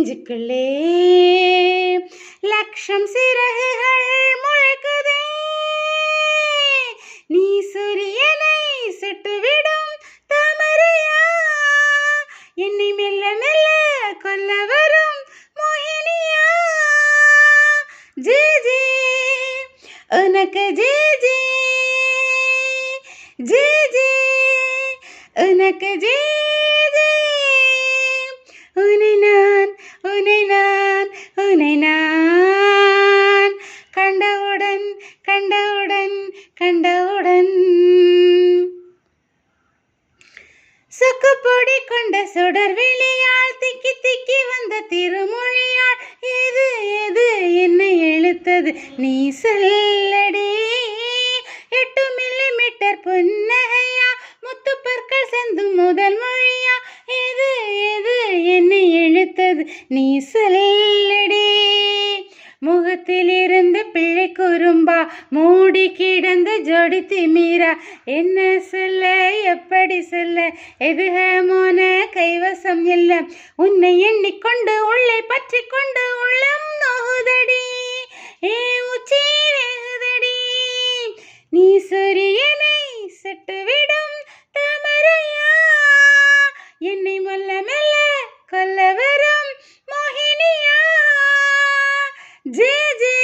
நெஞ்சுக்குள்ளே லட்சம் சிறகுகள் முழக்குதே. நீ சூரியனை சுட்டுவிடும் தாமரையா, என்னை மெல்ல மெல்ல கொல்ல வரும் மோகினியா. ஜே ஜே உனக்கு ஜே ஜே, ஜே ஜே உனக்கு ஜே ஜே. உன்னை நான் உன்னை நான் உன்னை நான் கண்டவுடன் கண்டவுடன் கண்டவுடன் சொக்குப்பொடி கொண்ட சுடர் வெளியால் திக்கி திக்கி வந்த திருமொழியால் எது எது என்னை இழுத்தது நீ சொல்லடி. 8 மில்லிமீட்டர் புன்னகையா, முத்து பற்கள் செந்தும் முதல் மொழியா, எது எது என்னை இழுத்தது நீ சொல்லடி. முகத்தில் இருந்து பிள்ளை குறும்பா, மூடி கிடந்த ஜோடி திமிரா, என்ன சொல்ல எப்படி சொல்ல எதுகமோன கைவசம் இல்லை. உன்னை எண்ணிக்கொண்டு உள்ளே பற்றி கொண்டு உள்ளம் நோகுதடி, ஏ உச்சி நெகுதடி. நீ சூரியனை சுட்டுவிடும் தாமரையா, என்னை மெல்ல மெல்ல கொல்ல வரும் மோகினியா. ஜே ஜே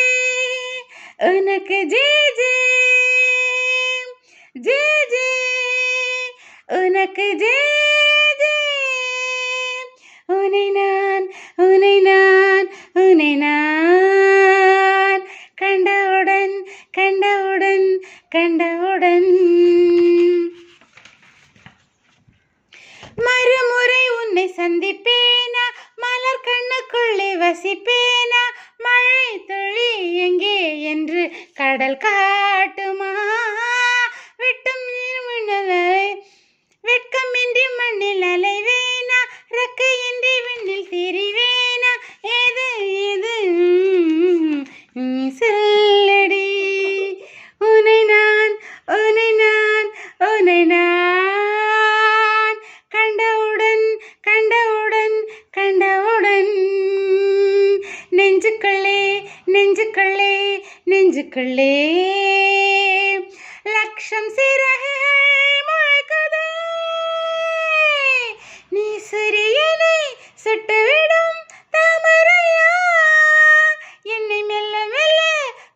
உனக்கு ஜே ஜே, ஜே ஜே உனக்கு ஜே ஜே. உன்னை நான் உன்னை நான் உன்னை நான் கண்டவுடன் கண்டவுடன் கண்டவுடன் மறுமுறை உன்னை சந்திப்பேனா, மலர் கண்ணுக்குள்ளே வசிப்பேனா, மழை துளி எங்கே என்று கடல் காட்டுமா. வெட்டும் மின்னலை வெட்கமின்றி மண்ணில் அலைவேனா, ரெக்கையின்றி விண்ணில் திரிவேனா, எது எது சொல்லடி. உன்னை நான் உன்னை நான் உன்னை நான் கண்டவுடன் கண்டவுடன் கண்டவுடன் நெஞ்சுக்குள்ளே நெஞ்சுக்குள்ளே நெஞ்சுக்குள்ளே லட்சம் சிறகுகள் முழக்குதே. நீ சூரியனை சுட்டுவிடும் தாமரையா, என்னை மெல்ல மெல்ல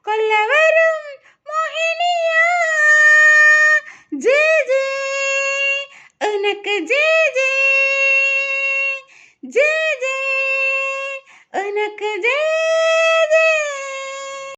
கொல்ல வரும் மோகினியா. ஜே ஜே உனக்கு ஜே ஜே, ஜே ஜே உனக்கு ஜே